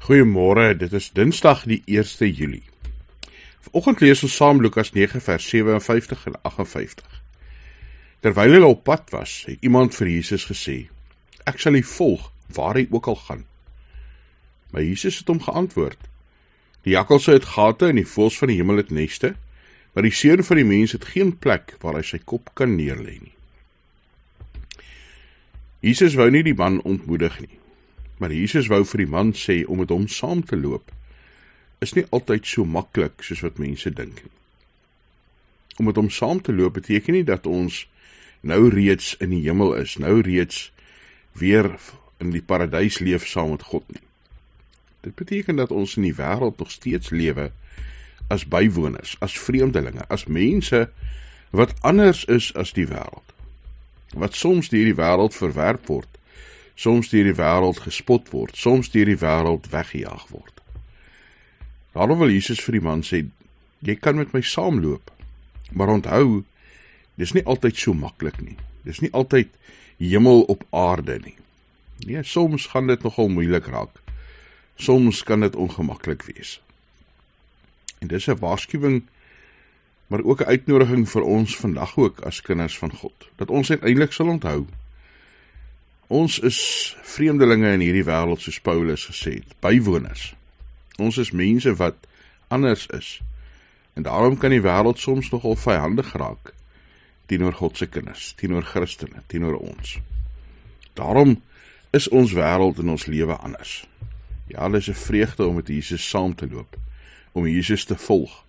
Goeiemôre, dit is Dinsdag die 1 Julie. Vanoggend lees ons saam Lukas 9 vers 57 en 58. Terwyl hulle op pad was, het iemand vir Jesus gesê, "Ek sal U volg, waar hy ook al gaan." Maar Jesus het hom geantwoord, "Die jakkalse het gate en die voëls van die hemel het neste, maar die seun van die mens het geen plek waar hy sy kop kan neerlê nie." Jesus wou nie die man ontmoedig nie, maar Jesus wou vir die man sê om met hom saam te loop, is nie altyd so maklik soos wat mense dink nie. Om met hom saam te loop beteken nie dat ons nou reeds in die hemel is, nou reeds weer in die paradys leef saam met God nie. Dit beteken dat ons in die wêreld nog steeds lewe as bywoners, as vreemdelinge, as mense wat anders is as die wêreld, wat soms deur die wêreld verwerp word, soms deur die wêreld gespot word, soms deur die wêreld weggejaag word. Daarom wil Jesus vir die man sê, jy kan met my saamloop, maar onthou, dis nie altyd so maklik nie, dis nie altyd hemel op aarde nie. Nee, soms gaan dit nogal moeilik raak, soms kan dit ongemaklik wees. En dis 'n waarskuwing, maar ook 'n uitnodiging vir ons vandag ook as kinders van God, dat ons uiteindelik sal onthou, ons is vreemdelinge in hierdie wêreld soos Paulus gesê het, bywoners. Ons is mense wat anders is, en daarom kan die wêreld soms nogal vyandig raak, teenoor God se kinders, teenoor Christene, teenoor ons. Daarom is ons wêreld en ons lewe anders. Ja, dit is 'n vreugde om met Jesus saam te loop, om Jesus te volg.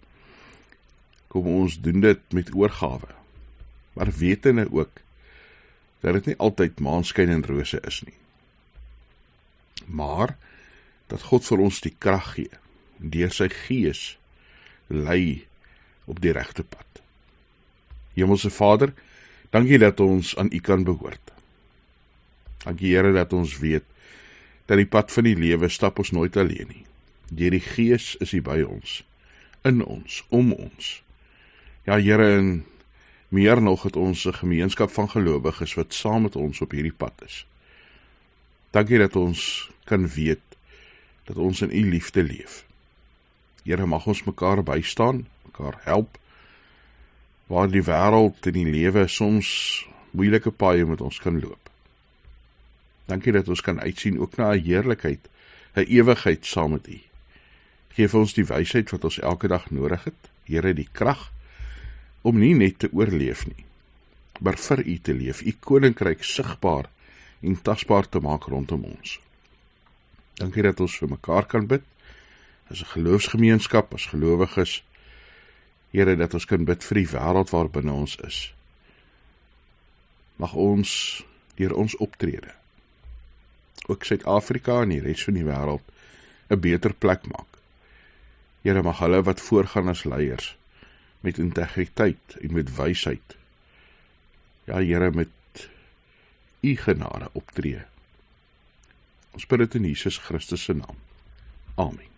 Kom ons doen dit met oorgawe, maar wetende ook, dat dit nie altyd maanskyn en rose is nie. Maar, dat God vir ons die krag gee, deur sy Gees, lei op die regte pad. Hemelse Vader, dankie dat ons aan U kan behoort. Dankie Here dat ons weet, dat die pad van die lewe stap ons nooit alleen nie. Deur die Gees is U by ons, in ons, om ons. Ja Here, en meer nog het ons 'n gemeenskap van gelowiges wat saam met ons op hierdie pad is. Dankie dat ons kan weet, dat ons in U liefde leef. Here, mag ons mekaar bystaan, mekaar help, waar die wêreld en die lewe soms moeilike paaie met ons kan loop. Dankie dat ons kan uitsien ook na 'n heerlikheid, 'n ewigheid saam met U. Geef ons die wysheid wat ons elke dag nodig het, Here, die krag om nie net te oorleef nie, maar vir U te leef, U koninkryk sigbaar en tasbaar te maak rondom ons. Dankie dat ons vir mekaar kan bid, as 'n geloofsgemeenskap, as gelowiges, Here, dat ons kan bid vir die wêreld waar binne ons is. Mag ons, deur ons optrede, ook Suid-Afrika en die res van die wêreld, 'n beter plek maak. Here, mag hulle wat voorgaan as leiers, met integriteit en met wysheid, ja Here, met U genade optree. Ons bid dit in Jesus Christus se naam. Amen.